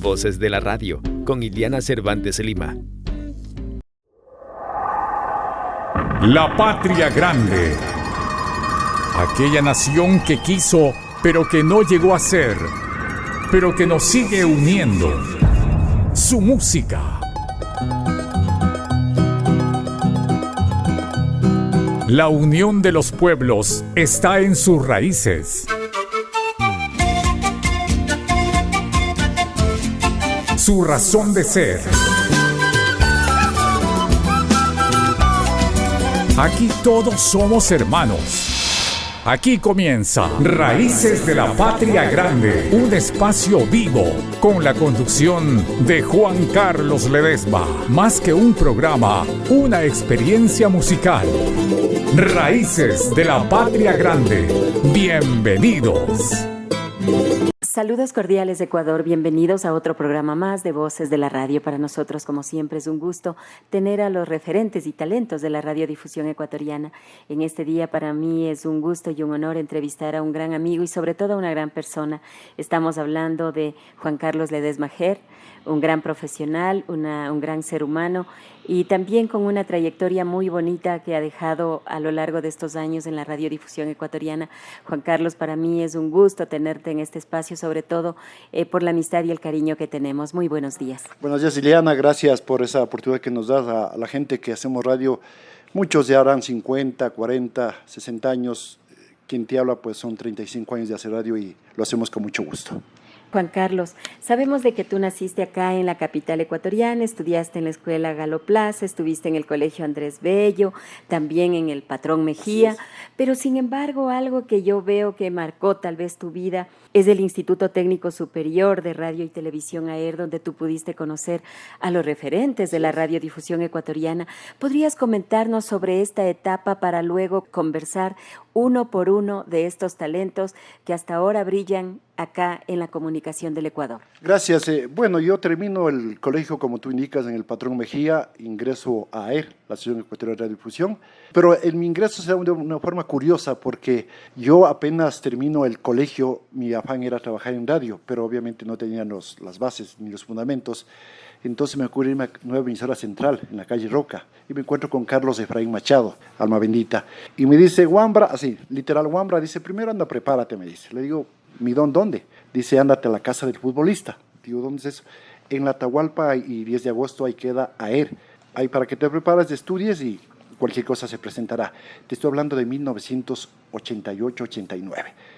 Voces de la Radio, con Iliana Cervantes Lima. La patria grande. Aquella nación que quiso, pero que no llegó a ser, pero que nos sigue uniendo. Su música. La unión de los pueblos está en sus raíces. Su razón de ser. Aquí todos somos hermanos. Aquí comienza Raíces de la Patria Grande, un espacio vivo con la conducción de Juan Carlos Ledesma. Más que un programa, una experiencia musical. Raíces de la Patria Grande. Bienvenidos. Saludos cordiales de Ecuador, bienvenidos a otro programa más de Voces de la Radio. Para nosotros, como siempre, es un gusto tener a los referentes y talentos de la radiodifusión ecuatoriana. En este día para mí es un gusto y un honor entrevistar a un gran amigo y sobre todo a una gran persona. Estamos hablando de Juan Carlos Ledesma Ger, un gran profesional, un gran ser humano y también con una trayectoria muy bonita que ha dejado a lo largo de estos años en la radiodifusión ecuatoriana. Juan Carlos, para mí es un gusto tenerte en este espacio, sobre todo por la amistad y el cariño que tenemos. Muy buenos días. Buenos días, Ileana. Gracias por esa oportunidad que nos das a la gente que hacemos radio. Muchos ya harán 50, 40, 60 años. Quien te habla, pues son 35 años de hacer radio y lo hacemos con mucho gusto. Juan Carlos, sabemos de que tú naciste acá en la capital ecuatoriana, estudiaste en la escuela Galo Plaza, estuviste en el colegio Andrés Bello, también en el Patrón Mejía, pero sin embargo algo que yo veo que marcó tal vez tu vida es el Instituto Técnico Superior de Radio y Televisión AER, donde tú pudiste conocer a los referentes de la radiodifusión ecuatoriana. ¿Podrías comentarnos sobre esta etapa para luego conversar uno por uno de estos talentos que hasta ahora brillan acá en la comunicación del Ecuador? Gracias. Bueno, yo termino el colegio, como tú indicas, en el Patrón Mejía, ingreso a AER, la Asociación Ecuatoriana de Radiodifusión, pero en mi ingreso se da de una forma curiosa porque yo apenas termino el colegio, mi afán era trabajar en radio, pero obviamente no tenían las bases ni los fundamentos. Entonces me ocurre irme a Nueva Emisora Central, en la calle Roca, y me encuentro con Carlos Efraín Machado, alma bendita, y me dice, Wambra, así, literal Wambra, dice, primero anda, prepárate, me dice. Le digo, mi don, ¿dónde? Dice, ándate a la casa del futbolista. Digo, ¿dónde es eso? En la Atahualpa y 10 de agosto ahí queda AER. Ahí para que te prepares, estudies y cualquier cosa se presentará. Te estoy hablando de 1988-89.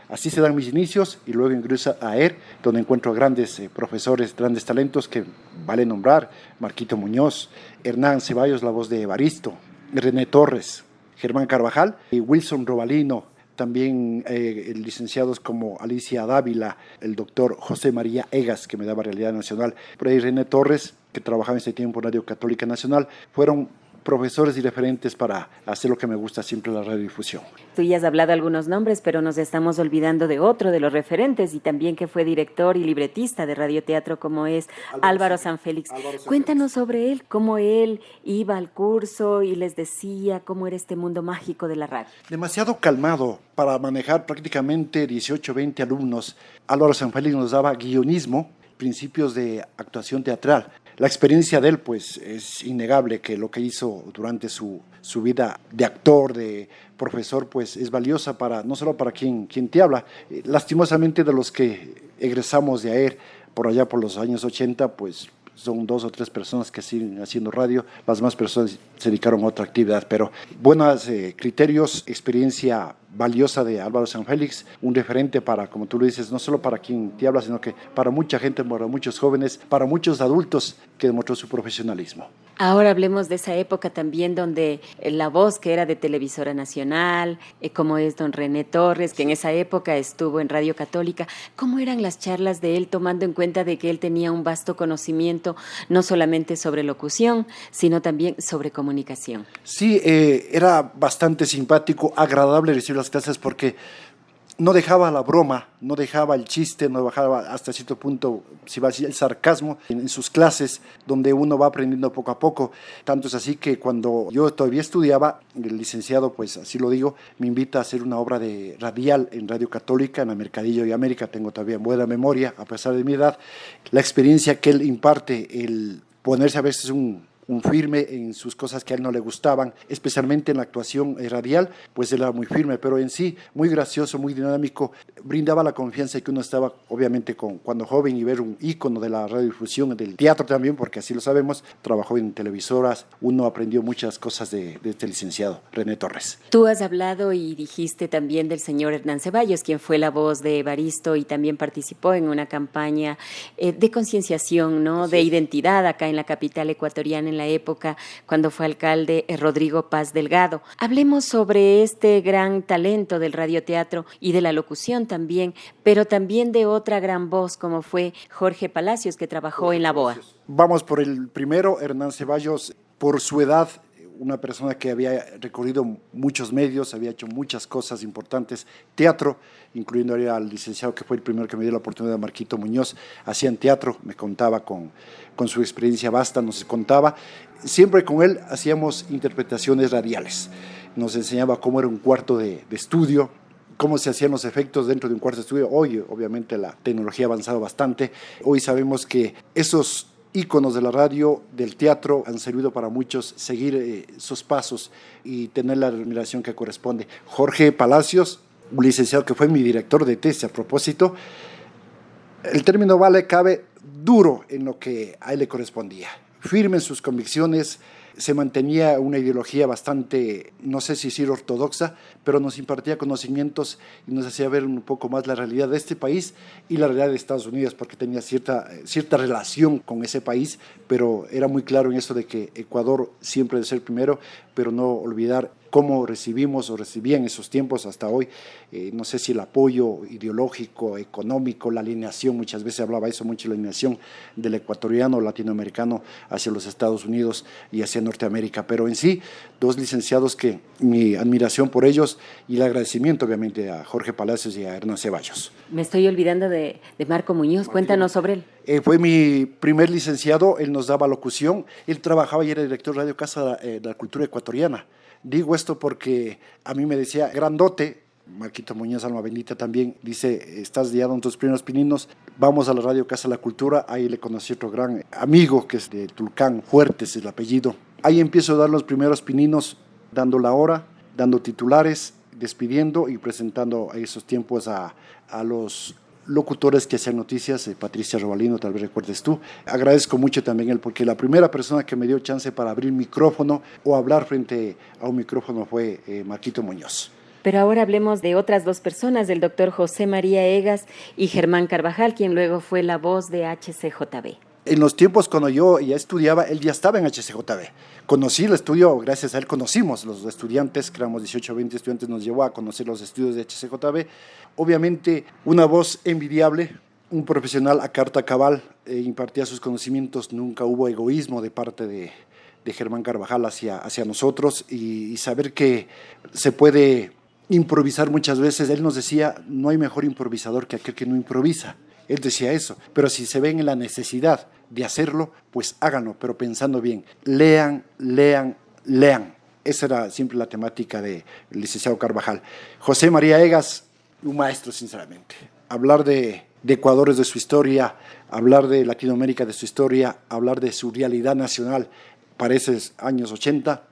Así se dan mis inicios y luego ingreso a AER, donde encuentro grandes profesores, grandes talentos que vale nombrar. Marquito Muñoz, Hernán Ceballos, la voz de Evaristo, René Torres, Germán Carvajal y Wilson Robalino. También licenciados como Alicia Dávila, el doctor José María Egas, que me daba Realidad Nacional, por ahí René Torres, que trabajaba en ese tiempo en Radio Católica Nacional, fueron profesores y referentes para hacer lo que me gusta siempre, la radiodifusión. Tú ya has hablado algunos nombres, pero nos estamos olvidando de otro de los referentes y también que fue director y libretista de radioteatro como es Álvaro Sanfélix. Cuéntanos sobre él, cómo él iba al curso y les decía cómo era este mundo mágico de la radio. Demasiado calmado para manejar prácticamente 18, 20 alumnos. Álvaro Sanfélix nos daba guionismo, principios de actuación teatral. La experiencia de él, pues, es innegable, que lo que hizo durante su vida de actor, de profesor, pues, es valiosa para no solo para quien te habla. Lastimosamente, de los que egresamos de AER por allá por los años 80, pues, son 2 o 3 personas que siguen haciendo radio, las demás personas se dedicaron a otra actividad, pero buenos criterios, experiencia valiosa de Álvaro Sanfélix, un referente para, como tú lo dices, no solo para quien te habla, sino que para mucha gente, para muchos jóvenes, para muchos adultos que demostró su profesionalismo. Ahora hablemos de esa época también donde la voz que era de Televisora Nacional, como es don René Torres, que en esa época estuvo en Radio Católica, ¿cómo eran las charlas de él, tomando en cuenta de que él tenía un vasto conocimiento, no solamente sobre locución, sino también sobre comunicación? Sí, era bastante simpático, agradable recibir las clases porque no dejaba la broma, no dejaba el chiste, no dejaba hasta cierto punto, si va a decir, el sarcasmo en sus clases, donde uno va aprendiendo poco a poco. Tanto es así que cuando yo todavía estudiaba, el licenciado, pues así lo digo, me invita a hacer una obra de radial en Radio Católica, en la Mercadillo y América. Tengo todavía buena memoria, a pesar de mi edad. La experiencia que él imparte, el ponerse a veces un firme en sus cosas que a él no le gustaban, especialmente en la actuación radial, pues él era muy firme, pero en sí muy gracioso, muy dinámico, brindaba la confianza que uno estaba, obviamente, cuando joven, y ver un ícono de la radiodifusión, del teatro también, porque así lo sabemos, trabajó en televisoras, uno aprendió muchas cosas de este licenciado, René Torres. Tú has hablado y dijiste también del señor Hernán Ceballos, quien fue la voz de Evaristo y también participó en una campaña de concienciación, ¿no? De identidad acá en la capital ecuatoriana, en la época cuando fue alcalde Rodrigo Paz Delgado. Hablemos sobre este gran talento del radioteatro y de la locución también, pero también de otra gran voz como fue Jorge Palacios, que trabajó en la BOA. Vamos por el primero, Hernán Ceballos, por su edad, una persona que había recorrido muchos medios, había hecho muchas cosas importantes, teatro, incluyendo al licenciado que fue el primero que me dio la oportunidad, Marquito Muñoz, hacían teatro, me contaba con su experiencia vasta, nos contaba, siempre con él hacíamos interpretaciones radiales, nos enseñaba cómo era un cuarto de estudio, cómo se hacían los efectos dentro de un cuarto de estudio. Hoy, obviamente, la tecnología ha avanzado bastante, hoy sabemos que esos íconos de la radio, del teatro, han servido para muchos seguir sus pasos y tener la admiración que corresponde. Jorge Palacios, un licenciado que fue mi director de tesis, a propósito, el término cabe duro en lo que a él le correspondía, firme en sus convicciones, se mantenía una ideología bastante, no sé si decir ortodoxa, pero nos impartía conocimientos y nos hacía ver un poco más la realidad de este país y la realidad de Estados Unidos, porque tenía cierta relación con ese país, pero era muy claro en eso de que Ecuador siempre debe ser primero, pero no olvidar cómo recibimos o recibían esos tiempos hasta hoy, no sé si el apoyo ideológico, económico, la alineación, muchas veces hablaba eso mucho, la alineación del ecuatoriano, latinoamericano hacia los Estados Unidos y hacia Norteamérica, pero en sí, dos licenciados que mi admiración por ellos y el agradecimiento obviamente a Jorge Palacios y a Hernán Ceballos. Me estoy olvidando de Marco Muñoz, cuéntanos sobre él. Fue mi primer licenciado, él nos daba locución, él trabajaba y era director de Radio Casa de la Cultura Ecuatoriana. Digo esto porque a mí me decía, grandote, Marquito Muñoz, alma bendita también, dice, estás ya en tus primeros pininos, vamos a la Radio Casa de la Cultura. Ahí le conocí otro gran amigo que es de Tulcán, Fuertes es el apellido. Ahí empiezo a dar los primeros pininos, dando la hora, dando titulares, despidiendo y presentando a esos tiempos a los locutores que hacían noticias, Patricia Robalino, tal vez recuerdes tú. Agradezco mucho también él, porque la primera persona que me dio chance para abrir micrófono o hablar frente a un micrófono fue Marquito Muñoz. Pero ahora hablemos de otras dos personas, del doctor José María Egas y Germán Carvajal, quien luego fue la voz de HCJB. En los tiempos cuando yo ya estudiaba, él ya estaba en HCJB. Conocí el estudio, gracias a él conocimos los estudiantes, que éramos 18 o 20 estudiantes, nos llevó a conocer los estudios de HCJB. Obviamente una voz envidiable, un profesional a carta cabal, impartía sus conocimientos, nunca hubo egoísmo de parte de Germán Carvajal hacia nosotros y saber que se puede improvisar muchas veces. Él nos decía, no hay mejor improvisador que aquel que no improvisa. Él decía eso, pero si se ven en la necesidad de hacerlo, pues háganlo, pero pensando bien. Lean, lean, lean. Esa era siempre la temática del licenciado Carvajal. José María Egas, un maestro, sinceramente. Hablar de Ecuador es de su historia, hablar de Latinoamérica de su historia, hablar de su realidad nacional para esos años 80,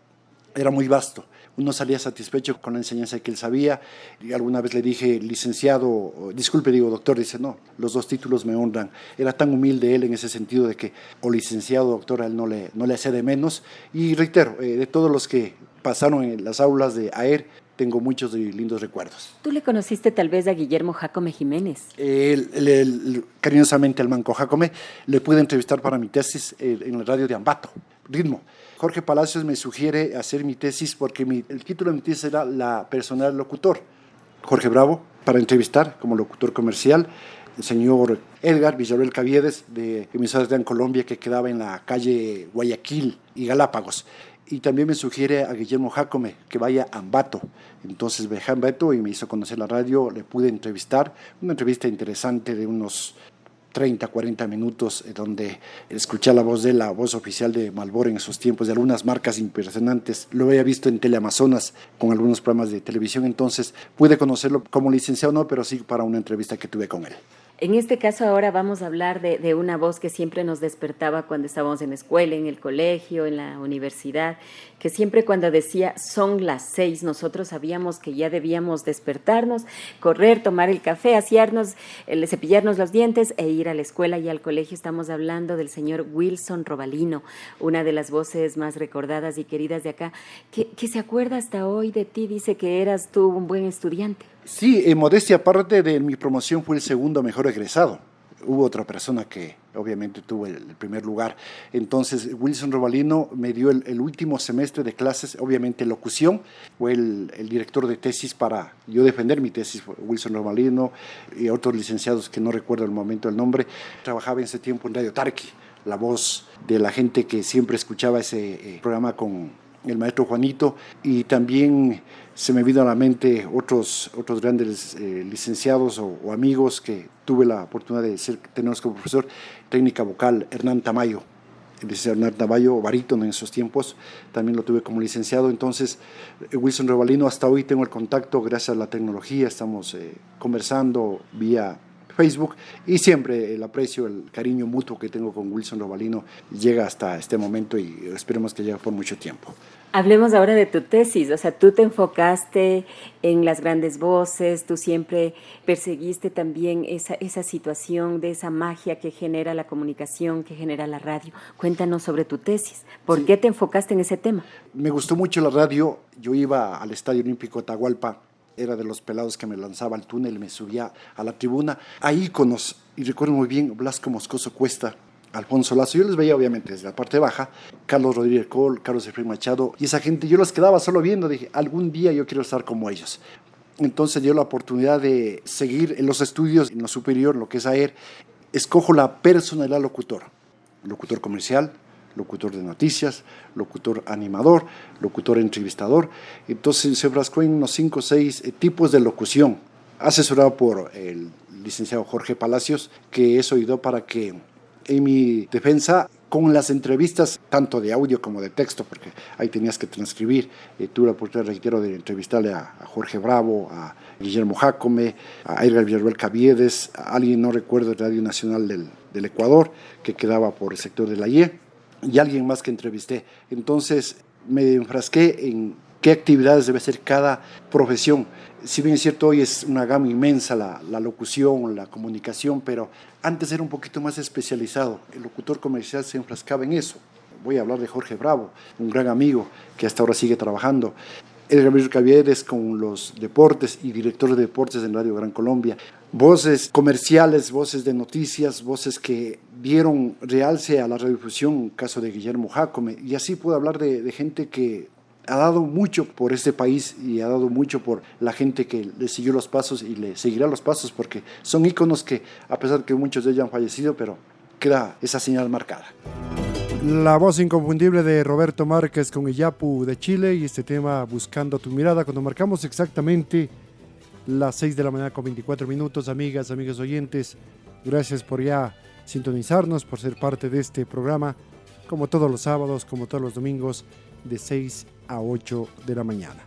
era muy vasto. Uno salía satisfecho con la enseñanza que él sabía. Y alguna vez le dije, licenciado, disculpe, digo doctor, dice, no, los dos títulos me honran. Era tan humilde él en ese sentido de que, o licenciado o doctor, a él no le hacía de menos. Y reitero, de todos los que pasaron en las aulas de AER, tengo muchos lindos recuerdos. ¿Tú le conociste tal vez a Guillermo Jácome Jiménez? Cariñosamente al Manco Jácome, le pude entrevistar para mi tesis en la radio de Ambato, Ritmo. Jorge Palacios me sugiere hacer mi tesis porque el título de mi tesis era La personal locutor. Jorge Bravo, para entrevistar como locutor comercial, el señor Edgar Villarreal Caviedes, de Emisoras de Colombia, que quedaba en la calle Guayaquil y Galápagos. y también me sugiere a Guillermo Jácome que vaya a Ambato. Entonces viajé a Ambato y me hizo conocer la radio, le pude entrevistar, una entrevista interesante de unos 30, 40 minutos, donde escuché la voz de la voz oficial de Marlboro en esos tiempos, de algunas marcas impresionantes. Lo había visto en Teleamazonas con algunos programas de televisión, entonces pude conocerlo como licenciado, no, pero sí para una entrevista que tuve con él. En este caso ahora vamos a hablar de una voz que siempre nos despertaba cuando estábamos en la escuela, en el colegio, en la universidad, que siempre cuando decía son las 6, nosotros sabíamos que ya debíamos despertarnos, correr, tomar el café, asearnos, cepillarnos los dientes e ir a la escuela y al colegio. Estamos hablando del señor Wilson Robalino, una de las voces más recordadas y queridas de acá, que se acuerda hasta hoy de ti, dice que eras tú un buen estudiante. Sí, en modestia aparte de mi promoción fui el segundo mejor egresado. Hubo otra persona que obviamente tuvo el primer lugar. Entonces Wilson Robalino me dio el último semestre de clases, obviamente locución. Fue el director de tesis para yo defender mi tesis, Wilson Robalino y otros licenciados que no recuerdo el momento el nombre. Trabajaba en ese tiempo en Radio Tarqui, la voz de la gente que siempre escuchaba ese programa con el maestro Juanito, y también se me vino a la mente otros grandes licenciados o amigos que tuve la oportunidad de tenerlos como profesor. Técnica vocal, Hernán Tamayo, el licenciado Hernán Tamayo, barítono en esos tiempos, también lo tuve como licenciado. Entonces, Wilson Robalino, hasta hoy tengo el contacto gracias a la tecnología, estamos conversando vía Facebook, y siempre el aprecio, el cariño mutuo que tengo con Wilson Robalino llega hasta este momento y esperemos que llegue por mucho tiempo. Hablemos ahora de tu tesis, o sea, tú te enfocaste en las grandes voces, tú siempre perseguiste también esa situación de esa magia que genera la comunicación, que genera la radio. Cuéntanos sobre tu tesis, ¿por qué te enfocaste en ese tema? Me gustó mucho la radio, yo iba al Estadio Olímpico Atahualpa, era de los pelados que me lanzaba al túnel, me subía a la tribuna, a íconos, y recuerdo muy bien Blasco Moscoso Cuesta, Alfonso Lazo, yo les veía obviamente desde la parte baja, Carlos Rodríguez Col, Carlos Efraín Machado, y esa gente, yo los quedaba solo viendo, dije, algún día yo quiero estar como ellos. Entonces dio la oportunidad de seguir en los estudios, en lo superior, lo que es AER, escojo la personalidad locutor comercial, locutor de noticias, locutor animador, locutor entrevistador. Entonces se frascó en unos 5 o 6 tipos de locución, asesorado por el licenciado Jorge Palacios, que eso ayudó para que en mi defensa, con las entrevistas, tanto de audio como de texto, porque ahí tenías que transcribir, tuve la oportunidad, reitero, de entrevistarle a Jorge Bravo, a Guillermo Jácome, a Edgar Villarruel Caviedes, a alguien, no recuerdo, de Radio Nacional del Ecuador, que quedaba por el sector de la IE, y alguien más que entrevisté. Entonces me enfrasqué en qué actividades debe hacer cada profesión. Si bien es cierto, hoy es una gama inmensa la locución, la comunicación, pero antes era un poquito más especializado. El locutor comercial se enfrascaba en eso. Voy a hablar de Jorge Bravo, un gran amigo que hasta ahora sigue trabajando. Edgar Villarruel Caviedes con los deportes y director de deportes en Radio Gran Colombia. Voces comerciales, voces de noticias, voces que dieron realce a la radiodifusión, caso de Guillermo Jácome. Y así puedo hablar de gente que ha dado mucho por este país y ha dado mucho por la gente que le siguió los pasos y le seguirá los pasos, porque son íconos que, a pesar de que muchos de ellos han fallecido, pero queda esa señal marcada. La voz inconfundible de Roberto Márquez con Iyapu de Chile y este tema Buscando tu mirada, cuando marcamos exactamente las 6 de la mañana con 24 minutos. Amigas, amigos oyentes, gracias por ya sintonizarnos, por ser parte de este programa, como todos los sábados, como todos los domingos, de 6 a 8 de la mañana,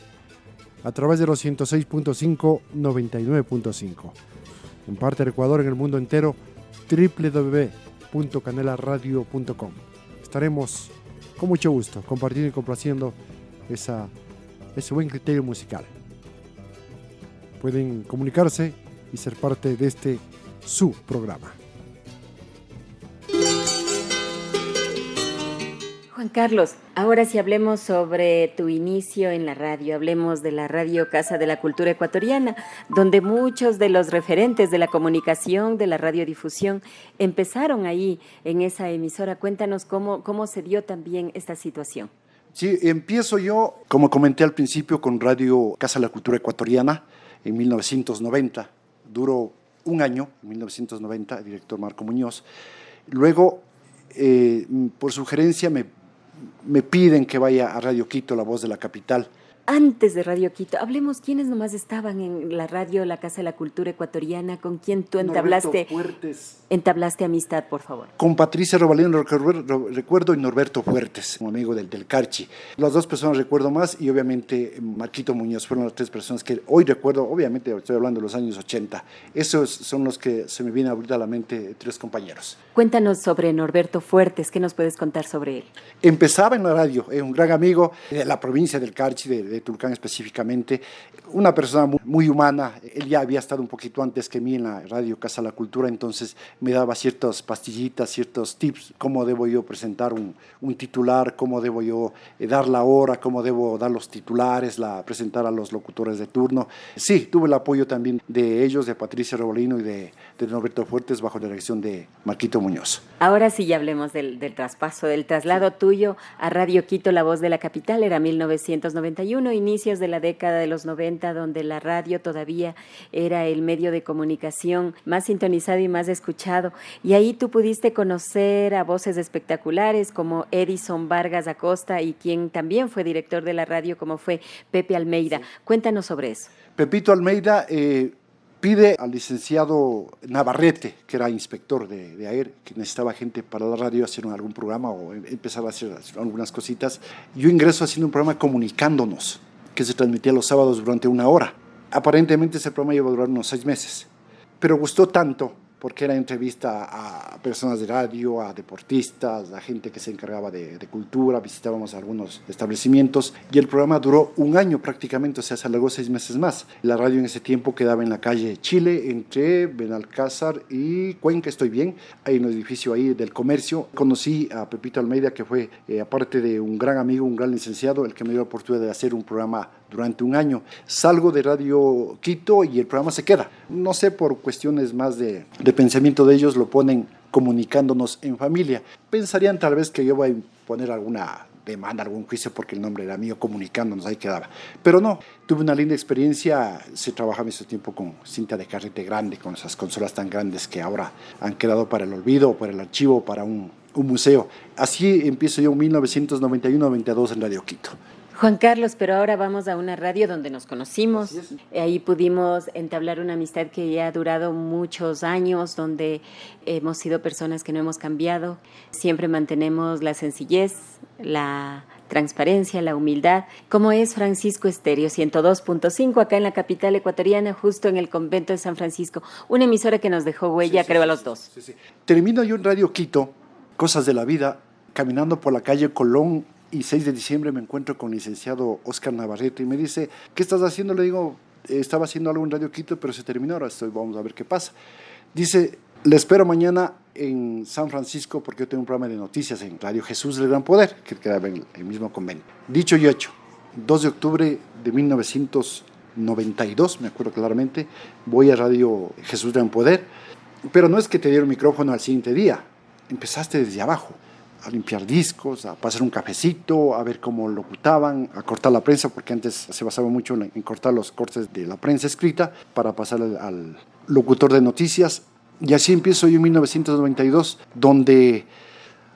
a través de los 106.5, 99.5. En parte del Ecuador, en el mundo entero, www.canelaradio.com. Estaremos con mucho gusto compartiendo y complaciendo ese buen criterio musical. Pueden comunicarse y ser parte de este su programa. Juan Carlos, ahora sí hablemos sobre tu inicio en la radio, hablemos de la Radio Casa de la Cultura Ecuatoriana, donde muchos de los referentes de la comunicación, de la radiodifusión, empezaron ahí en esa emisora. Cuéntanos cómo se dio también esta situación. Sí, empiezo yo, como comenté al principio, con Radio Casa de la Cultura Ecuatoriana en 1990. Duró un año, en 1990, el director Marco Muñoz. Luego, por sugerencia, me me piden que vaya a Radio Quito, La Voz de la Capital. Antes de Radio Quito, hablemos quiénes nomás estaban en la radio, la Casa de la Cultura Ecuatoriana, con quién tú entablaste amistad, por favor. Con Patricia Robalino recuerdo y Norberto Fuertes, un amigo del Carchi. Las dos personas recuerdo más y obviamente Marquito Muñoz fueron las tres personas que hoy recuerdo, obviamente estoy hablando de los años 80. Esos son los que se me vienen ahorita a la mente, tres compañeros. Cuéntanos sobre Norberto Fuertes, ¿qué nos puedes contar sobre él? Empezaba en la radio, un gran amigo de la provincia del Carchi, de Tulcán específicamente, una persona muy humana. Él ya había estado un poquito antes que mí en la radio Casa de la Cultura, entonces me daba ciertas pastillitas, ciertos tips, cómo debo yo presentar un titular, cómo debo yo dar la hora, cómo debo dar los titulares, presentar a los locutores de turno. Sí, tuve el apoyo también de ellos, de Patricia Robolino y de Norberto Fuertes, bajo la dirección de Marquito Muñoz. Ahora sí ya hablemos del traspaso, del traslado tuyo a Radio Quito, La Voz de la Capital. Era 1991, inicios de la década de los 90, donde la radio todavía era el medio de comunicación más sintonizado y más escuchado. Y ahí tú pudiste conocer a voces espectaculares como Edison Vargas Acosta y quien también fue director de la radio, como fue Pepe Almeida. Sí. Cuéntanos sobre eso. Pepito Almeida pide al licenciado Navarrete, que era inspector de AER, que necesitaba gente para la radio, hacer algún programa o empezar a hacer algunas cositas. Yo ingreso haciendo un programa Comunicándonos, que se transmitía los sábados durante 1 hora. Aparentemente ese programa iba a durar unos 6 meses, pero gustó tanto porque era entrevista a personas de radio, a deportistas, a gente que se encargaba de cultura, visitábamos algunos establecimientos y el programa duró 1 año prácticamente, o sea, se alargó 6 meses más. La radio en ese tiempo quedaba en la calle Chile, entre Benalcázar y Cuenca, estoy bien, hay un edificio ahí del comercio. Conocí a Pepito Almeida, que fue, aparte de un gran amigo, un gran licenciado, el que me dio la oportunidad de hacer un programa durante 1 año. Salgo de Radio Quito y el programa se queda. No sé, por cuestiones más de pensamiento de ellos, lo ponen Comunicándonos en Familia. Pensarían tal vez que yo voy a poner alguna demanda, algún juicio porque el nombre era mío, Comunicándonos, ahí quedaba. Pero no, tuve una linda experiencia. Se trabajaba en ese tiempo con cinta de carrete grande, con esas consolas tan grandes que ahora han quedado para el olvido, para el archivo, para un museo. Así empiezo yo en 1991-92 en Radio Quito. Juan Carlos, pero ahora vamos a una radio donde nos conocimos, ahí pudimos entablar una amistad que ya ha durado muchos años, donde hemos sido personas que no hemos cambiado, siempre mantenemos la sencillez, la transparencia, la humildad, como es Francisco Estéreo 102.5, acá en la capital ecuatoriana, justo en el convento de San Francisco, una emisora que nos dejó huella, creo, a los dos. Sí. Termino yo en Radio Quito, cosas de la vida, caminando por la calle Colón, y 6 de diciembre me encuentro con el licenciado Oscar Navarrete y me dice, ¿qué estás haciendo? Le digo, estaba haciendo algo en Radio Quito, pero se terminó, ahora vamos a ver qué pasa. Dice, le espero mañana en San Francisco porque yo tengo un programa de noticias en Radio Jesús del Gran Poder, que quedaba en el mismo convenio. Dicho y hecho, 2 de octubre de 1992, me acuerdo claramente, voy a Radio Jesús del Gran Poder, pero no es que te dieron micrófono al siguiente día, empezaste desde abajo, a limpiar discos, a pasar un cafecito, a ver cómo locutaban, a cortar la prensa, porque antes se basaba mucho en cortar los cortes de la prensa escrita para pasar al locutor de noticias. Y así empiezo yo en 1992, donde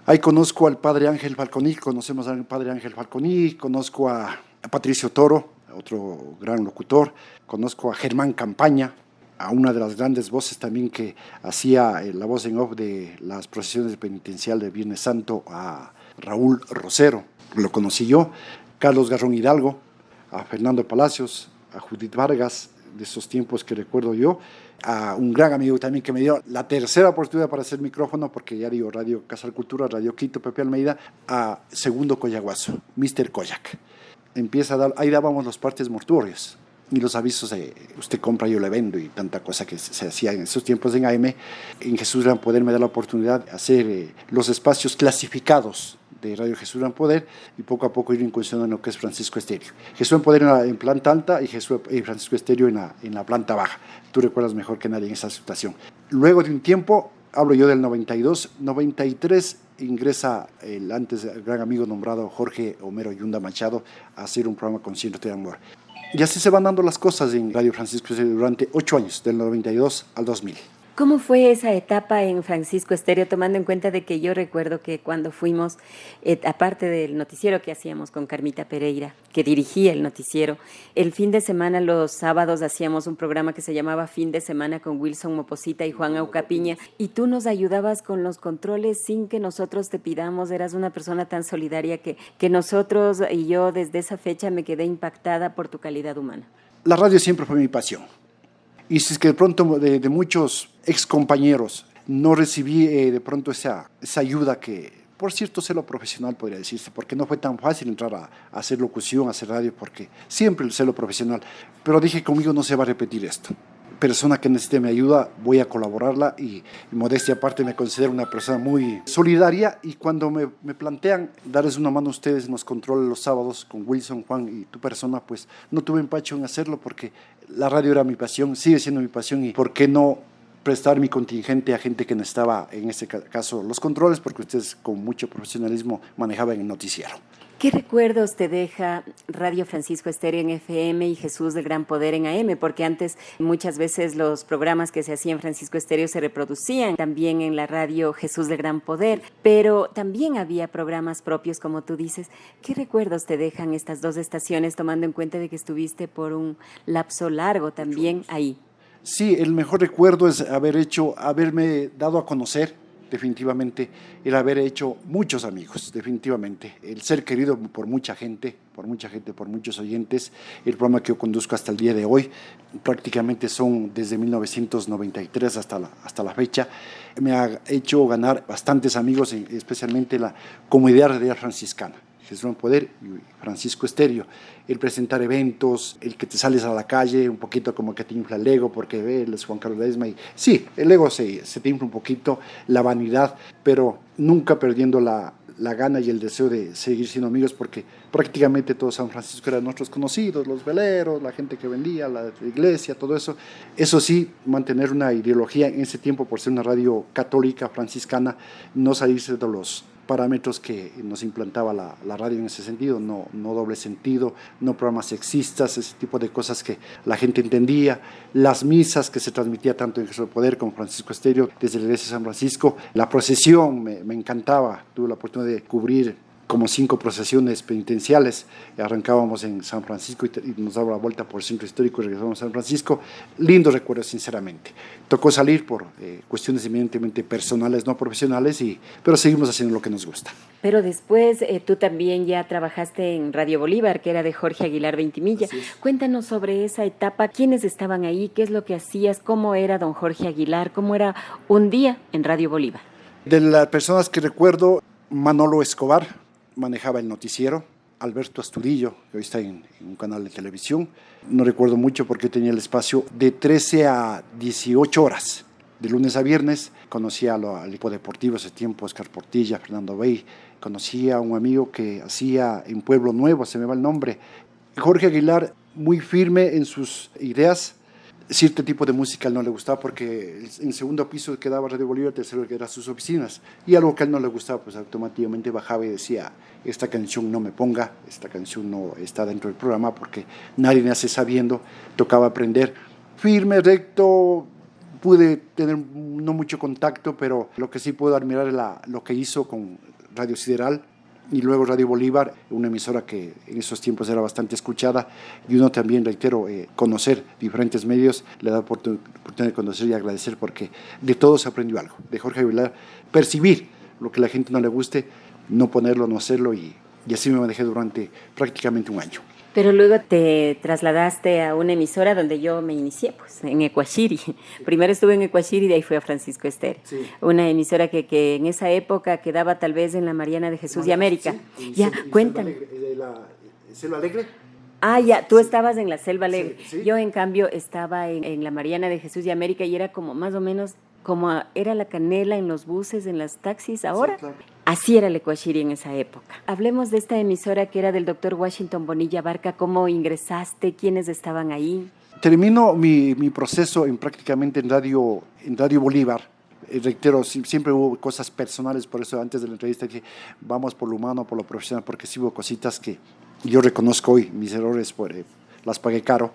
ahí conozco al padre Ángel Falconi, conocemos al padre Ángel Falconi, conozco a Patricio Toro, otro gran locutor, conozco a Germán Campaña, a una de las grandes voces también que hacía la voz en off de las procesiones penitenciales de Viernes Santo, a Raúl Rosero, lo conocí yo, Carlos Garrón Hidalgo, a Fernando Palacios, a Judith Vargas, de esos tiempos que recuerdo yo, a un gran amigo también que me dio la tercera oportunidad para hacer micrófono, porque ya digo, Radio Casa de Cultura, Radio Quito, Pepe Almeida, a Segundo Coyaguazo, Mr. Koyak. Empieza a dar, ahí dábamos los partes mortuorios y los avisos de usted compra, yo le vendo y tanta cosa que se hacía en esos tiempos en AM. En Jesús Gran Poder me da la oportunidad de hacer los espacios clasificados de Radio Jesús Gran Poder y poco a poco ir incursionando en lo que es Francisco Estéreo. Jesús Gran Poder en planta alta y Francisco Estéreo en la planta baja. Tú recuerdas mejor que nadie en esa situación. Luego de un tiempo, hablo yo del 92, 93, ingresa el antes gran amigo nombrado Jorge Homero Yunda Machado a hacer un programa con Ciento de Amor. Y así se van dando las cosas en Radio Francisco durante 8 años, del 92 al 2000. ¿Cómo fue esa etapa en Francisco Estéreo, tomando en cuenta de que yo recuerdo que cuando fuimos, aparte del noticiero que hacíamos con Carmita Pereira, que dirigía el noticiero, el fin de semana, los sábados, hacíamos un programa que se llamaba Fin de Semana con Wilson Moposita y Juan Aucapiña, y tú nos ayudabas con los controles sin que nosotros te pidamos, eras una persona tan solidaria que nosotros y yo desde esa fecha me quedé impactada por tu calidad humana. La radio siempre fue mi pasión. Y si es que de pronto de muchos ex compañeros no recibí de pronto esa ayuda que, por cierto, celo profesional podría decirse, porque no fue tan fácil entrar a hacer locución, a hacer radio, porque siempre el celo profesional. Pero dije, conmigo no se va a repetir esto. Persona que necesite mi ayuda, voy a colaborarla y modestia aparte me considero una persona muy solidaria y cuando me plantean darles una mano a ustedes en los controles los sábados con Wilson, Juan y tu persona, pues no tuve empacho en hacerlo porque la radio era mi pasión, sigue siendo mi pasión y por qué no prestar mi contingente a gente que necesitaba, en este caso, los controles, porque ustedes con mucho profesionalismo manejaban el noticiero. ¿Qué recuerdos te deja Radio Francisco Estéreo en FM y Jesús del Gran Poder en AM? Porque antes muchas veces los programas que se hacían en Francisco Estéreo se reproducían también en la radio Jesús del Gran Poder, pero también había programas propios, como tú dices. ¿Qué recuerdos te dejan estas dos estaciones, tomando en cuenta de que estuviste por un lapso largo también ahí? Sí, el mejor recuerdo es haberme dado a conocer, definitivamente, el haber hecho muchos amigos, definitivamente, el ser querido por mucha gente, por muchos oyentes. El programa que yo conduzco hasta el día de hoy, prácticamente son desde 1993 hasta la fecha, me ha hecho ganar bastantes amigos, especialmente la comunidad radial franciscana. Jesús del Poder y Francisco Estéreo, el presentar eventos, el que te sales a la calle, un poquito como que te infla el ego, porque él es Juan Carlos Ledesma, y sí, el ego se te infla un poquito, la vanidad, pero nunca perdiendo la gana y el deseo de seguir siendo amigos, porque prácticamente todo San Francisco eran nuestros conocidos, los veleros, la gente que vendía, la iglesia, todo eso. Eso sí, mantener una ideología en ese tiempo, por ser una radio católica franciscana, no salirse de los parámetros que nos implantaba la radio en ese sentido, no doble sentido, no programas sexistas, ese tipo de cosas que la gente entendía, las misas que se transmitía tanto en Jesús del Poder como Francisco Estéreo desde la iglesia de San Francisco, la procesión me encantaba, tuve la oportunidad de cubrir como 5 procesiones penitenciales, arrancábamos en San Francisco y nos daba la vuelta por el centro histórico y regresamos a San Francisco, lindos recuerdos sinceramente. Tocó salir por cuestiones eminentemente personales, no profesionales, pero seguimos haciendo lo que nos gusta. Pero después tú también ya trabajaste en Radio Bolívar, que era de Jorge Aguilar Ventimilla. Cuéntanos sobre esa etapa, quiénes estaban ahí, qué es lo que hacías, cómo era don Jorge Aguilar, cómo era un día en Radio Bolívar. De las personas que recuerdo, Manolo Escobar manejaba el noticiero, Alberto Astudillo, que hoy está en un canal de televisión, no recuerdo mucho porque tenía el espacio de 13 a 18 horas, de lunes a viernes. Conocía al equipo deportivo ese tiempo, Oscar Portilla, Fernando Bey, conocía a un amigo que hacía en Pueblo Nuevo, se me va el nombre, Jorge Aguilar, muy firme en sus ideas. Cierto tipo de música a él no le gustaba porque en segundo piso quedaba Radio Bolívar, tercero que eran sus oficinas, y algo que a él no le gustaba, pues automáticamente bajaba y decía, esta canción no me ponga, esta canción no está dentro del programa porque nadie nace sabiendo, tocaba aprender. Firme, recto, pude tener no mucho contacto, pero lo que sí puedo admirar es lo que hizo con Radio Sideral, y luego Radio Bolívar, una emisora que en esos tiempos era bastante escuchada, y uno también, reitero, conocer diferentes medios, le da oportunidad de conocer y agradecer, porque de todos se aprendió algo. De Jorge Aguilar, percibir lo que a la gente no le guste, no ponerlo, no hacerlo, y así me manejé durante prácticamente un año. Pero luego te trasladaste a una emisora donde yo me inicié, pues, en Ecuachiri. Primero estuve en Ecuachiri y de ahí fui a Francisco Estéreo. Sí. Una emisora que en esa época quedaba tal vez en la Mariana de Jesús y América. Sí, ya, cuéntame. ¿Selva Alegre? Ah, ya, tú estabas en la Selva Alegre. Sí. Yo, en cambio, estaba en la Mariana de Jesús y América y era como más o menos como era la canela en los buses, en los taxis ahora. Sí, claro. Así era el Ecuachiri en esa época. Hablemos de esta emisora que era del doctor Washington Bonilla Barca. ¿Cómo ingresaste? ¿Quiénes estaban ahí? Termino mi proceso prácticamente en Radio Bolívar. Reitero, siempre hubo cosas personales, por eso antes de la entrevista dije, vamos por lo humano, por lo profesional, porque sí hubo cositas que yo reconozco hoy, mis errores las pagué caro.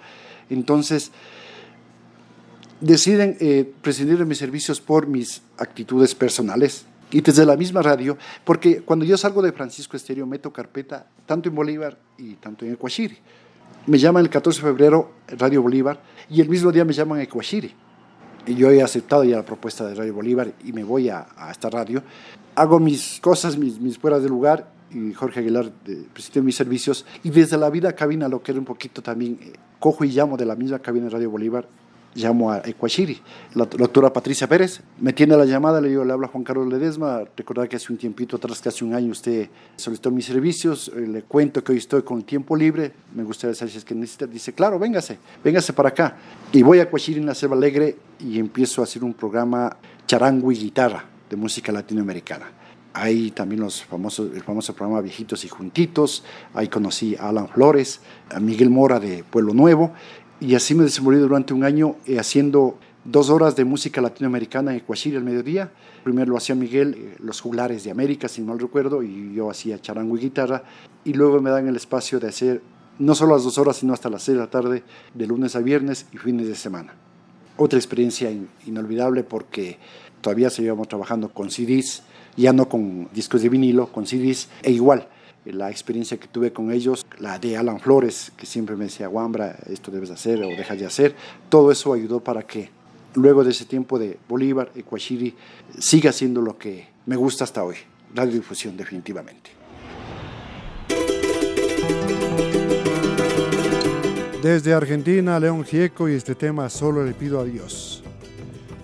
Entonces, deciden prescindir de mis servicios por mis actitudes personales. Y desde la misma radio, porque cuando yo salgo de Francisco Estéreo meto carpeta tanto en Bolívar y tanto en Ecuachiri. Me llaman el 14 de febrero Radio Bolívar y el mismo día me llaman a Ecuachiri. Y yo he aceptado ya la propuesta de Radio Bolívar y me voy a esta radio. Hago mis cosas, mis fueras de lugar, y Jorge Aguilar preside mis servicios. Y desde la vida cabina, lo que era un poquito también, cojo y llamo de la misma cabina de Radio Bolívar, llamo a Ecuachiri. La doctora Patricia Pérez me tiene la llamada, le digo, le habla Juan Carlos Ledesma. Recordar que hace un tiempito atrás, que hace un año, usted solicitó mis servicios. Le cuento que hoy estoy con tiempo libre. Me gustaría saber si es que necesita. Dice, claro, véngase para acá. Y voy a Ecuachiri, en la Selva Alegre, y empiezo a hacer un programa charango y guitarra de música latinoamericana. Ahí también el famoso programa Viejitos y Juntitos. Ahí conocí a Alan Flores, a Miguel Mora de Pueblo Nuevo. Y así me desenvolví durante un año haciendo 2 horas de música latinoamericana en Ecuachiri al mediodía. Primero lo hacía Miguel, los Juglares de América, si mal recuerdo, y yo hacía charango y guitarra. Y luego me dan el espacio de hacer no solo las 2 horas, sino hasta las 6 de la tarde, de lunes a viernes y fines de semana. Otra experiencia inolvidable, porque todavía seguíamos trabajando con CDs, ya no con discos de vinilo, con CDs, e igual. La experiencia que tuve con ellos, la de Alan Flores, que siempre me decía, Wambra, esto debes hacer o dejas de hacer, todo eso ayudó para que luego de ese tiempo de Bolívar, Ecuachiri, siga siendo lo que me gusta hasta hoy, radiodifusión definitivamente. Desde Argentina, León Gieco, y este tema Solo le pido a Dios.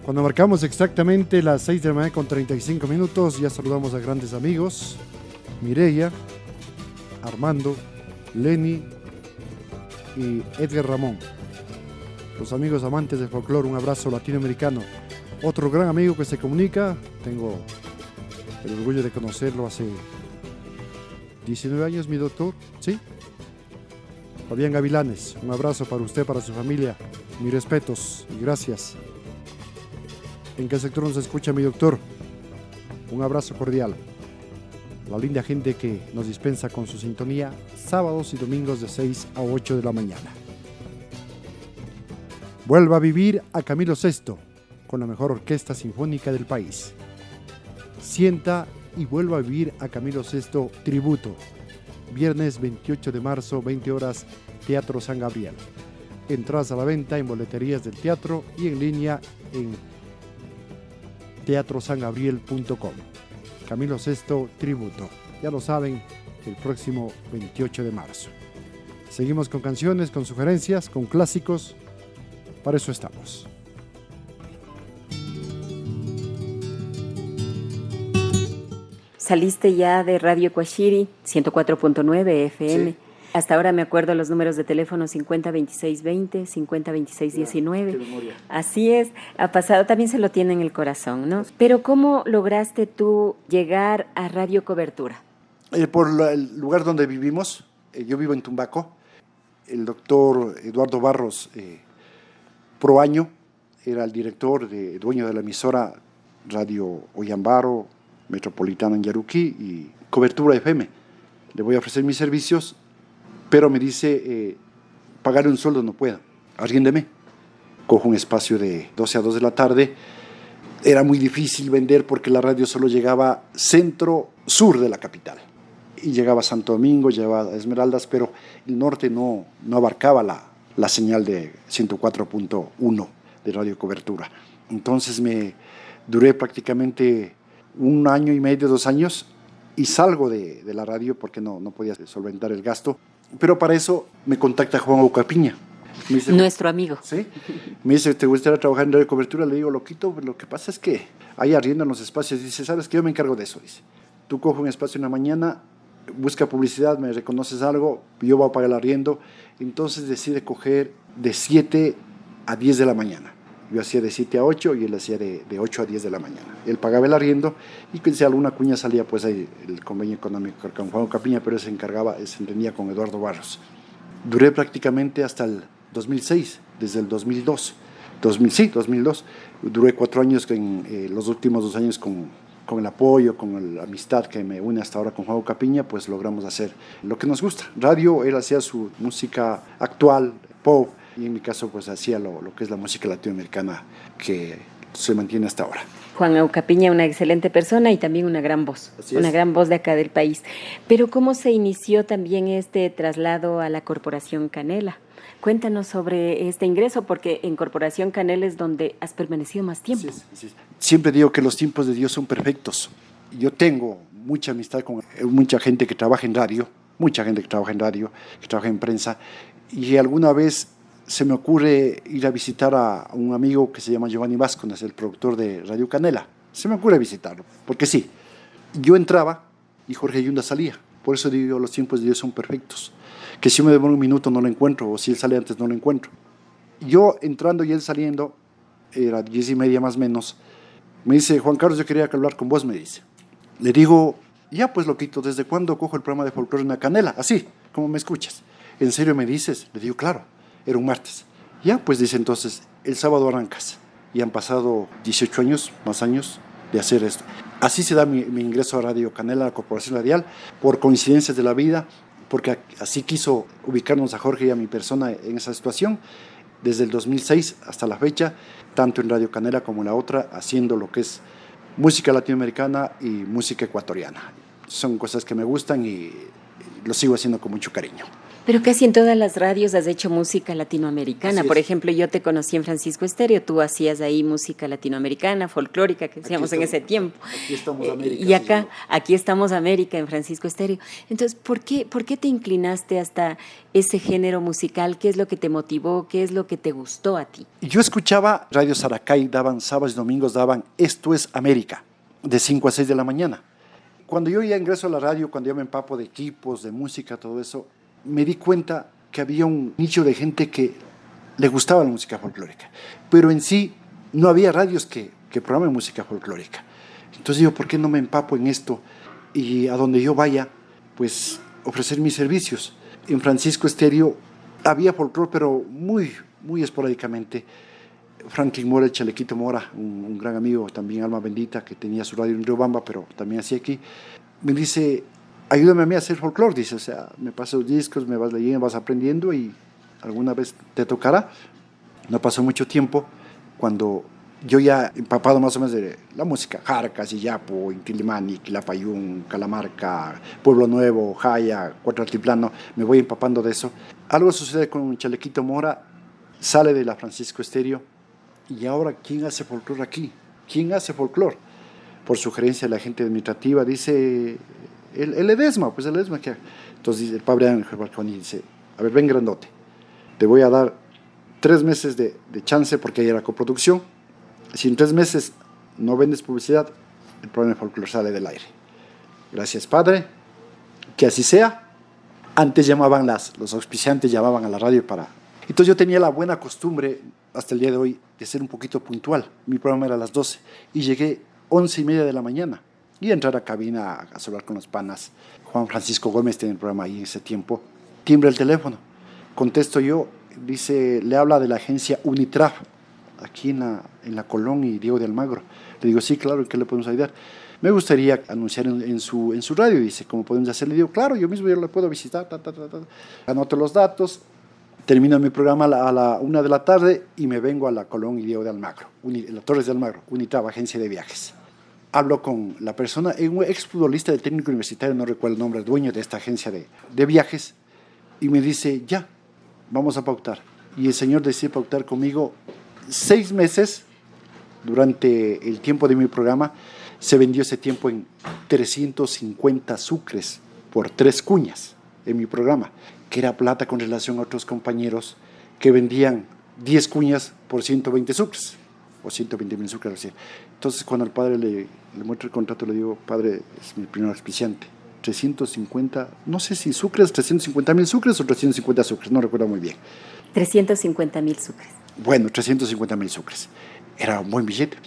Cuando marcamos exactamente las 6 de la mañana con 35 minutos, ya saludamos a grandes amigos, Mireya, Armando, Lenny y Edgar Ramón. Los amigos amantes del folclore, un abrazo latinoamericano. Otro gran amigo que se comunica, tengo el orgullo de conocerlo hace 19 años, mi doctor, ¿sí? Fabián Gavilanes, un abrazo para usted, para su familia, mis respetos y gracias. ¿En qué sector nos escucha mi doctor? Un abrazo cordial. La linda gente que nos dispensa con su sintonía sábados y domingos de 6 a 8 de la mañana. Vuelva a vivir a Camilo VI con la mejor orquesta sinfónica del país. Sienta y vuelva a vivir a Camilo VI tributo. Viernes 28 de marzo, 20 horas, Teatro San Gabriel. Entradas a la venta en boleterías del teatro y en línea en teatrosangabriel.com. Camilo VI tributo. Ya lo saben, el próximo 28 de marzo. Seguimos con canciones, con sugerencias, con clásicos. Para eso estamos. Saliste ya de Radio Ecuachiri, 104.9 FM. Sí. Hasta ahora me acuerdo los números de teléfono 502620, 502619. Qué memoria. Así es, ha pasado, también se lo tiene en el corazón, ¿no? Pero ¿cómo lograste tú llegar a Radio Cobertura? Por el lugar donde vivimos, yo vivo en Tumbaco. El doctor Eduardo Barros Proaño era el director, dueño de la emisora Radio Oyambaro, Metropolitana en Yaruquí y Cobertura FM. Le voy a ofrecer mis servicios, pero me dice, pagarle un sueldo no puedo, arriéndeme. Cojo un espacio de 12 a 2 de la tarde. Era muy difícil vender porque la radio solo llegaba centro-sur de la capital. Y llegaba a Santo Domingo, llegaba a Esmeraldas, pero el norte no abarcaba la señal de 104.1 de Radio Cobertura. Entonces me duré prácticamente 1 año y medio, 2 años, y salgo de la radio porque no podía solventar el gasto. Pero para eso me contacta Juan Ocapiña. Me dice, nuestro amigo. ¿sí? Me dice, ¿te gustaría trabajar en Radio Cobertura? Le digo, loquito, lo que pasa es que ahí arriendan los espacios. Dice, ¿sabes qué? Yo me encargo de eso. Dice, tú coge un espacio en la mañana, busca publicidad, me reconoces algo, yo voy a pagar el arriendo. Entonces decide coger de 7 a 10 de la mañana. Yo hacía de 7 a 8 y él hacía de 8 a 10 de la mañana. Él pagaba el arriendo y si alguna cuña salía, pues ahí el convenio económico con Juan Capiña, pero él se entendía con Eduardo Barros. Duré prácticamente hasta el 2006, desde el 2002. 2002. Duré 4 años, los últimos 2 años con el apoyo, con la amistad que me une hasta ahora con Juan Capiña, pues logramos hacer lo que nos gusta. Radio, él hacía su música actual, pop, Y en mi caso, pues hacía lo que es la música latinoamericana que se mantiene hasta ahora. Juan Eucapiña, una excelente persona y también una gran voz, una gran voz de acá del país. Pero ¿cómo se inició también este traslado a la Corporación Canela? Cuéntanos sobre este ingreso, porque en Corporación Canela es donde has permanecido más tiempo. Sí. Siempre digo que los tiempos de Dios son perfectos. Yo tengo mucha amistad con mucha gente que trabaja en radio, que trabaja en prensa, y alguna vez se me ocurre ir a visitar a un amigo que se llama Giovanni Vázquez, el productor de Radio Canela. Se me ocurre visitarlo, porque sí, yo entraba y Jorge Yunda salía. Por eso digo, los tiempos de Dios son perfectos. Que si yo me demoro un minuto no lo encuentro, o si él sale antes no lo encuentro. Yo entrando y él saliendo, era 10:30 más o menos, me dice, Juan Carlos, yo quería hablar con vos, me dice. Le digo, ya pues loquito, ¿desde cuándo cojo el programa de folclore en la Canela? Así, como me escuchas. ¿En serio me dices? Le digo, claro. Era un martes. Ya, pues dice entonces, el sábado arrancas. Y han pasado 18 años, más años, de hacer esto. Así se da mi ingreso a Radio Canela, a la Corporación Radial, por coincidencias de la vida, porque así quiso ubicarnos a Jorge y a mi persona en esa situación. Desde el 2006 hasta la fecha, tanto en Radio Canela como en la otra, haciendo lo que es música latinoamericana y música ecuatoriana. Son cosas que me gustan y lo sigo haciendo con mucho cariño. Pero casi en todas las radios has hecho música latinoamericana. Por ejemplo, yo te conocí en Francisco Estéreo, tú hacías ahí música latinoamericana, folclórica, que decíamos en ese tiempo. Aquí estamos América. Y acá, aquí estamos América, en Francisco Estéreo. Entonces, ¿por qué te inclinaste hasta ese género musical? ¿Qué es lo que te motivó? ¿Qué es lo que te gustó a ti? Yo escuchaba Radio Saracay, daban sábados y domingos, daban Esto es América, de 5 a 6 de la mañana. Cuando yo ya ingreso a la radio, cuando ya me empapo de equipos, de música, todo eso, me di cuenta que había un nicho de gente que le gustaba la música folclórica, pero en sí no había radios que programen música folclórica. Entonces digo, ¿por qué no me empapo en esto? Y a donde yo vaya, pues ofrecer mis servicios. En Francisco Estéreo había folclore, pero muy, muy esporádicamente. Franklin Mora, el Chalequito Mora, un gran amigo, también alma bendita, que tenía su radio en Riobamba, pero también hacía aquí, me dice, ayúdame a mí a hacer folclore, dice, o sea, me pasas los discos, me vas leyendo, vas aprendiendo y alguna vez te tocará. No pasó mucho tiempo cuando yo ya empapado más o menos de la música, Jarcas, Iyapu, Intilimani, Quilapayún, Calamarca, Pueblo Nuevo, Jaya, Cuatro Altiplano, me voy empapando de eso. Algo sucede con Chalequito Mora, sale de la Francisco Estéreo, y ahora, ¿quién hace folclore aquí? ¿Quién hace folclore? Por sugerencia de la gente administrativa, dice el Edesma, pues el Edesma que... Entonces dice el padre Ángel Balconi, dice, a ver, ven grandote, te voy a dar 3 meses de chance porque hay la coproducción. Si en 3 meses no vendes publicidad, el programa de folclore sale del aire. Gracias, padre, que así sea. Antes llamaban los auspiciantes llamaban a la radio para... Entonces yo tenía la buena costumbre, hasta el día de hoy, de ser un poquito puntual. Mi programa era a las 12 y llegué 11:30 de la mañana y entrar a cabina a hablar con los panas. Juan Francisco Gómez tenía el programa ahí en ese tiempo. Timbra el teléfono, contesto yo, dice, le habla de la agencia Unitraf, aquí en la Colón y Diego de Almagro. Le digo, sí, claro, ¿en qué le podemos ayudar? Me gustaría anunciar en su radio, dice, ¿cómo podemos hacer? Le digo, claro, yo mismo le puedo visitar, Anoto los datos, termino mi programa a la 1 de la tarde y me vengo a la Colón y Diego de Almagro, la Torres de Almagro, Unitraf, agencia de viajes. Hablo con la persona, un exfutbolista del técnico universitario, no recuerdo el nombre, el dueño de esta agencia de viajes, y me dice, ya, vamos a pautar. Y el señor decide pautar conmigo 6 meses. Durante el tiempo de mi programa se vendió ese tiempo en 350 sucres por 3 cuñas en mi programa, que era plata con relación a otros compañeros que vendían 10 cuñas por 120 sucres o 120,000 sucres. Así. Entonces cuando al padre le muestro el contrato, le digo, padre, es mi primer auspiciante, 350, no sé si sucres, 350,000 sucres o 350 sucres, no recuerdo muy bien. 350,000 sucres. Bueno, 350,000 sucres. Era un buen billete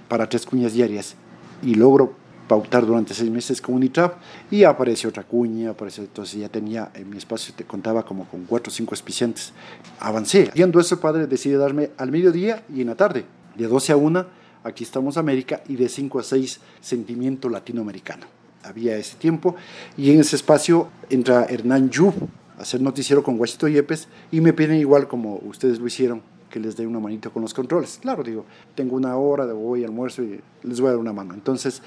para 3 cuñas diarias y logro pautar durante 6 meses con Unitraf y apareció otra cuña, entonces ya tenía en mi espacio, te contaba como con 4 o 5 auspiciantes. Avancé. Viendo eso, el padre decide darme al mediodía y en la tarde, de 12 a 1, aquí estamos América, y de 5 a 6, Sentimiento Latinoamericano. Había ese tiempo y en ese espacio entra Hernán Yu, hacer noticiero con Guachito Yepes y me piden igual como ustedes lo hicieron, que les dé una manito con los controles. Claro, digo, tengo una hora, voy almuerzo y les voy a dar una mano. Entonces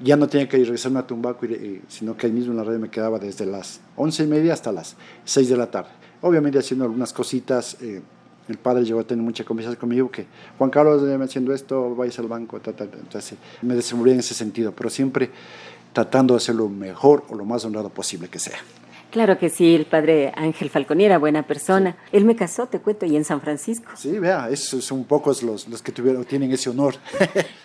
ya no tenía que regresarme a Tumbaco, sino que ahí mismo en la radio me quedaba desde las 11:30 hasta las 6 de la tarde. Obviamente haciendo algunas cositas. El padre llegó a tener mucha confianza conmigo, que Juan Carlos, haciendo esto, vayas al banco, entonces me desenvolví en ese sentido, pero siempre tratando de hacer lo mejor o lo más honrado posible que sea. Claro que sí, el padre Ángel Falconi era buena persona. Sí. Él me casó, te cuento, y en San Francisco. Sí, vea, esos son pocos los que tienen ese honor.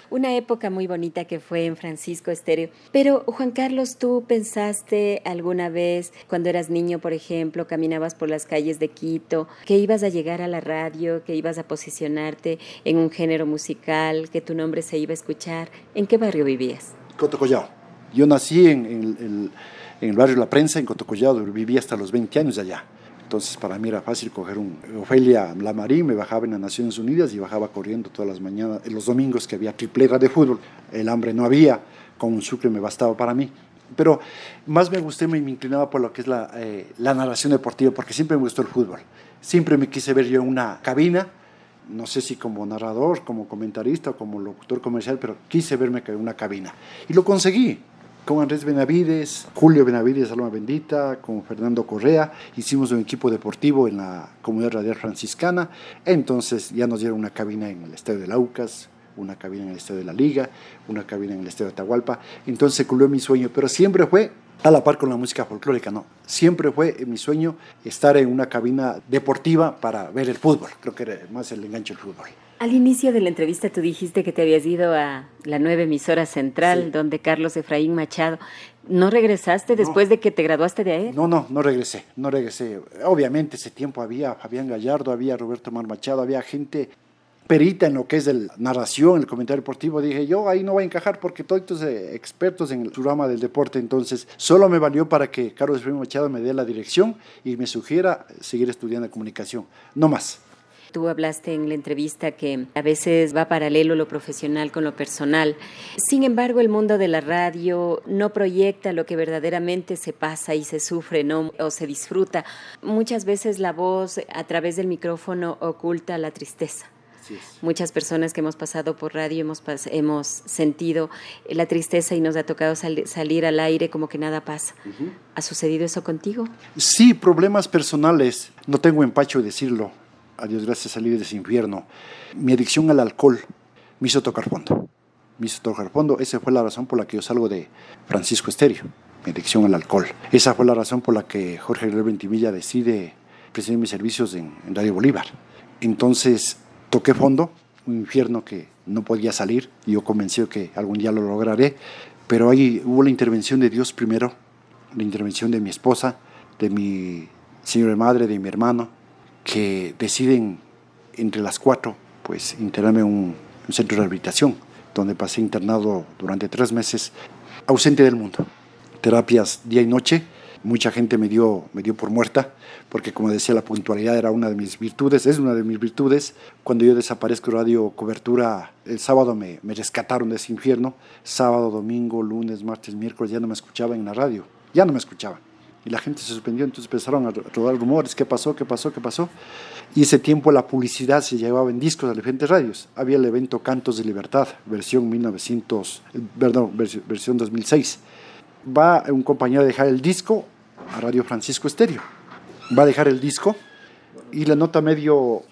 Una época muy bonita que fue en Francisco Estéreo. Pero, Juan Carlos, ¿tú pensaste alguna vez, cuando eras niño, por ejemplo, caminabas por las calles de Quito, que ibas a llegar a la radio, que ibas a posicionarte en un género musical, que tu nombre se iba a escuchar? ¿En qué barrio vivías? Cotocollao. Yo nací en el barrio La Prensa, en Cotocollado, viví hasta los 20 años allá. Entonces para mí era fácil coger un Ofelia Lamarín, me bajaba en las Naciones Unidas y bajaba corriendo todas las mañanas, los domingos que había triplera de fútbol, el hambre no había, con un sucre me bastaba para mí. Pero más me gusté, me inclinaba por lo que es la narración deportiva, porque siempre me gustó el fútbol. Siempre me quise ver yo en una cabina, no sé si como narrador, como comentarista o como locutor comercial, pero quise verme en una cabina. Y lo conseguí. Con Andrés Benavides, Julio Benavides, Alma Bendita, con Fernando Correa, hicimos un equipo deportivo en la Comunidad Radial Franciscana. Entonces ya nos dieron una cabina en el Estadio de Laucas, una cabina en el Estadio de la Liga, una cabina en el Estadio de Atahualpa. Entonces se cumplió mi sueño, pero siempre fue a la par con la música folclórica, no. Siempre fue mi sueño estar en una cabina deportiva para ver el fútbol. Creo que era más el enganche del fútbol. Al inicio de la entrevista tú dijiste que te habías ido a la 9 emisora central, sí, donde Carlos Efraín Machado. ¿No regresaste después de que te graduaste de ahí? No regresé. Obviamente ese tiempo había Fabián Gallardo, había Roberto Mar Machado, había gente perita en lo que es la narración, el comentario deportivo. Dije, yo ahí no voy a encajar porque todos expertos en el rama del deporte. Entonces solo me valió para que Carlos Efraín Machado me dé la dirección y me sugiera seguir estudiando comunicación, no más. Tú hablaste en la entrevista que a veces va paralelo lo profesional con lo personal. Sin embargo, el mundo de la radio no proyecta lo que verdaderamente se pasa y se sufre, ¿no? O se disfruta. Muchas veces la voz a través del micrófono oculta la tristeza. Muchas personas que hemos pasado por radio hemos sentido la tristeza y nos ha tocado salir al aire como que nada pasa. Uh-huh. ¿Ha sucedido eso contigo? Sí, problemas personales. No tengo empacho de decirlo. A Dios gracias, salí de ese infierno. Mi adicción al alcohol me hizo tocar fondo. Esa fue la razón por la que yo salgo de Francisco Estéreo. Mi adicción al alcohol. Esa fue la razón por la que Jorge Gabriel Ventimilla decide presentar mis servicios en Radio Bolívar. Entonces toqué fondo, un infierno que no podía salir. Y yo convencido que algún día lo lograré. Pero ahí hubo la intervención de Dios primero, la intervención de mi esposa, de mi señora madre, de mi hermano, que deciden entre las 4 pues internarme en un centro de rehabilitación, donde pasé internado durante 3 meses, ausente del mundo. Terapias día y noche. Mucha gente me dio por muerta, porque como decía, la puntualidad era una de mis virtudes, es una de mis virtudes. Cuando yo desaparezco radio cobertura, el sábado me rescataron de ese infierno. Sábado, domingo, lunes, martes, miércoles, ya no me escuchaban en la radio, ya no me escuchaban. Y la gente se sorprendió, entonces empezaron a rodar rumores, ¿qué pasó? Y ese tiempo la publicidad se llevaba en discos a diferentes radios. Había el evento Cantos de Libertad, versión 2006. Va un compañero a dejar el disco a Radio Francisco Estéreo. Va a dejar el disco y le nota medio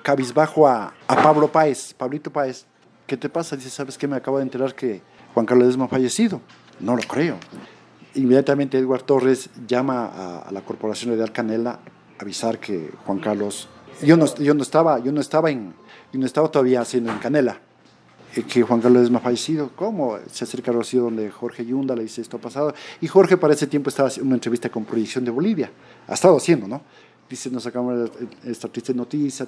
cabizbajo a Pablito Páez. ¿Qué te pasa? Dice, ¿sabes qué? Me acabo de enterar que Juan Carlos Ledesma ha fallecido. No lo creo. Inmediatamente Edward Torres llama a la Corporación Radial Canela a avisar que Juan Carlos, yo no estaba todavía haciendo en Canela, que Juan Carlos Ledesma ha fallecido. ¿Cómo? Se acerca a Rocío donde Jorge Yunda le dice esto ha pasado, y Jorge para ese tiempo estaba haciendo una entrevista con Proyección de Bolivia, ha estado haciendo, ¿no? Dice, nos sacamos esta triste noticia,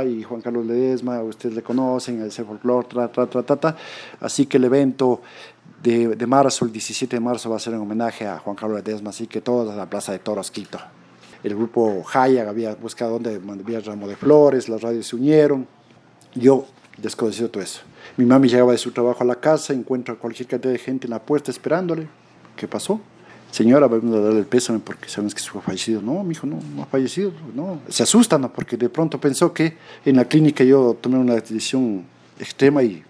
y Juan Carlos Ledesma, ustedes le conocen, el folclore, así que el evento de marzo, el 17 de marzo, va a ser en homenaje a Juan Carlos Ledesma, así que todos a la Plaza de Toros, Quito. El grupo Hayag había buscado dónde había ramo de flores, las radios se unieron, yo desconocido todo eso. Mi mami llegaba de su trabajo a la casa, encuentra a cualquier cantidad de gente en la puerta esperándole. ¿Qué pasó? señora, vamos a darle el pésame porque sabemos que fue fallecido. No, mi hijo, no ha fallecido. No, se asustan, ¿no? Porque de pronto pensó que en la clínica yo tomé una decisión extrema y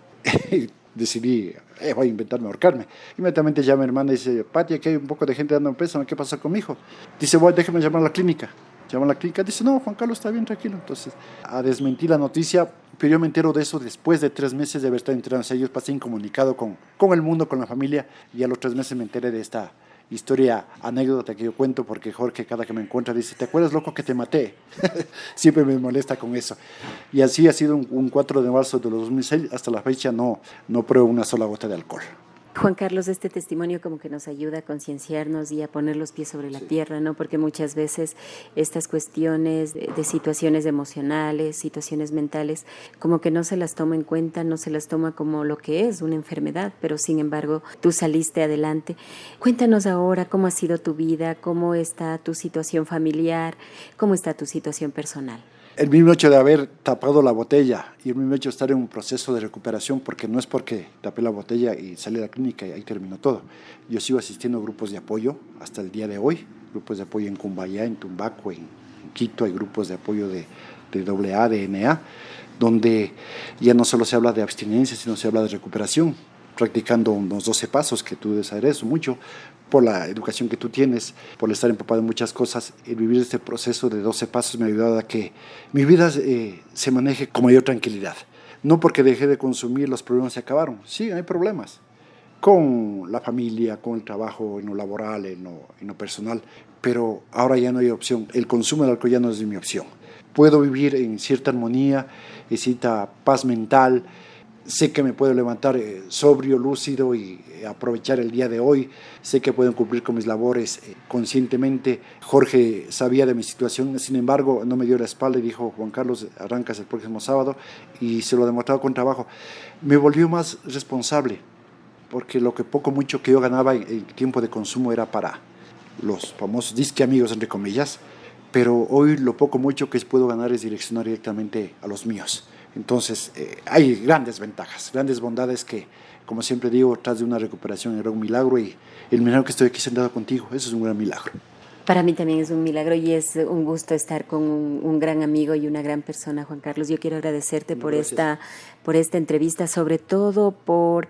decidí, voy a inventarme ahorcarme. Inmediatamente llama mi hermana y dice, Pati, aquí hay un poco de gente dando un pésame, ¿qué pasa con mi hijo? Dice, déjame llamar a la clínica. Llama a la clínica, dice, no, Juan Carlos está bien, tranquilo. Entonces, a desmentir la noticia, pero yo me entero de eso después de 3 meses de haber estado enterado. O sea, yo pasé incomunicado con el mundo, con la familia, y a los 3 meses me enteré de esta historia, anécdota que yo cuento, porque Jorge cada que me encuentra dice, ¿te acuerdas, loco, que te maté? Siempre me molesta con eso. Y así ha sido un 4 de marzo de los 2006, hasta la fecha no pruebo una sola gota de alcohol. Juan Carlos, este testimonio como que nos ayuda a concienciarnos y a poner los pies sobre la tierra, ¿no? Porque muchas veces estas cuestiones de situaciones emocionales, situaciones mentales, como que no se las toma en cuenta, no se las toma como lo que es una enfermedad, pero sin embargo tú saliste adelante. Cuéntanos ahora cómo ha sido tu vida, cómo está tu situación familiar, cómo está tu situación personal. El mismo hecho de haber tapado la botella y el mismo hecho de estar en un proceso de recuperación, porque no es porque tapé la botella y salí de la clínica y ahí terminó todo. Yo sigo asistiendo a grupos de apoyo hasta el día de hoy, grupos de apoyo en Cumbayá, en Tumbaco, en Quito, hay grupos de apoyo de AA, de NA, donde ya no solo se habla de abstinencia, sino se habla de recuperación, practicando unos 12 pasos, que tú debes saber eso mucho, por la educación que tú tienes, por estar empapado en muchas cosas. El vivir este proceso de 12 pasos me ha ayudado a que mi vida se maneje con mayor tranquilidad. No porque dejé de consumir, los problemas se acabaron. Sí, hay problemas con la familia, con el trabajo, en lo laboral, en lo personal, pero ahora ya no hay opción. El consumo del alcohol ya no es mi opción. Puedo vivir en cierta armonía, en cierta paz mental. Sé que me puedo levantar sobrio, lúcido y aprovechar el día de hoy. Sé que puedo cumplir con mis labores conscientemente. Jorge sabía de mi situación, sin embargo, no me dio la espalda y dijo, Juan Carlos, arrancas el próximo sábado, y se lo he demostrado con trabajo. Me volvió más responsable, porque lo que poco mucho que yo ganaba en tiempo de consumo era para los famosos disque amigos, entre comillas, pero hoy lo poco mucho que puedo ganar es direccionar directamente a los míos. Entonces, hay grandes ventajas, grandes bondades que, como siempre digo, tras de una recuperación era un milagro, y el milagro que estoy aquí sentado contigo, eso es un gran milagro. Para mí también es un milagro y es un gusto estar con un gran amigo y una gran persona, Juan Carlos. Yo quiero agradecerte por esta entrevista, sobre todo por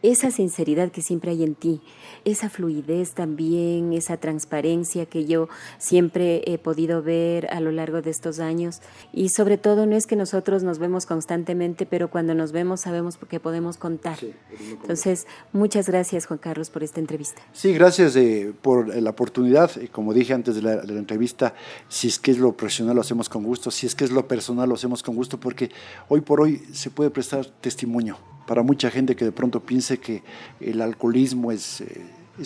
esa sinceridad que siempre hay en ti, esa fluidez también, esa transparencia que yo siempre he podido ver a lo largo de estos años. Y sobre todo, no es que nosotros nos vemos constantemente, pero cuando nos vemos sabemos que podemos contar. Sí, entonces, muchas gracias, Juan Carlos, por esta entrevista. Sí, gracias por la oportunidad. Como dije antes de la entrevista, si es que es lo profesional lo hacemos con gusto, si es que es lo personal lo hacemos con gusto, porque hoy por hoy se puede prestar testimonio para mucha gente que de pronto piense que el alcoholismo es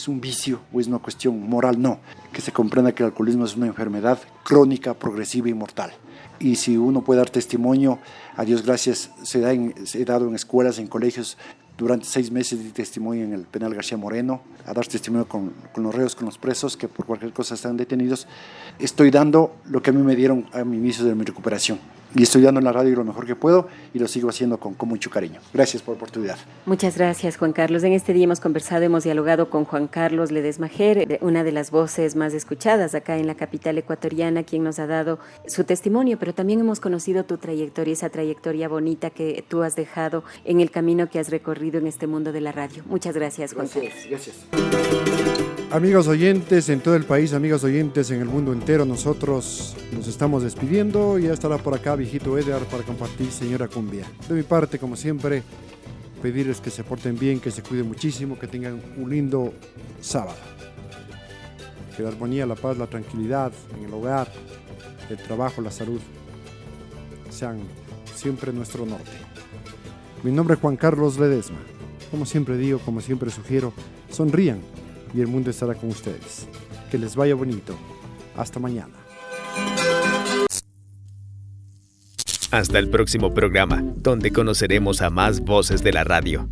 un vicio o es una cuestión moral. No, que se comprenda que el alcoholismo es una enfermedad crónica, progresiva y mortal. Y si uno puede dar testimonio, a Dios gracias, he dado en escuelas, en colegios, durante 6 meses di testimonio en el penal García Moreno, a dar testimonio con los reos, con los presos que por cualquier cosa están detenidos. Estoy dando lo que a mí me dieron a mi inicio de mi recuperación. Y estoy dando en la radio lo mejor que puedo y lo sigo haciendo con mucho cariño. Gracias por la oportunidad. Muchas gracias, Juan Carlos. En este día hemos conversado, hemos dialogado con Juan Carlos Ledesma Jer, una de las voces más escuchadas acá en la capital ecuatoriana, quien nos ha dado su testimonio, pero también hemos conocido tu trayectoria, esa trayectoria bonita que tú has dejado en el camino que has recorrido en este mundo de la radio. Muchas gracias, Juan Carlos. Gracias. Amigos oyentes en todo el país, amigos oyentes en el mundo entero, nosotros nos estamos despidiendo y ya estará por acá viejito Edgar para compartir Señora Cumbia. De mi parte, como siempre, pedirles que se porten bien, que se cuiden muchísimo, que tengan un lindo sábado. Que la armonía, la paz, la tranquilidad en el hogar, el trabajo, la salud sean siempre nuestro norte. Mi nombre es Juan Carlos Ledesma. Como siempre digo, como siempre sugiero, sonrían y el mundo estará con ustedes. Que les vaya bonito. Hasta mañana. Hasta el próximo programa, donde conoceremos a más voces de la radio.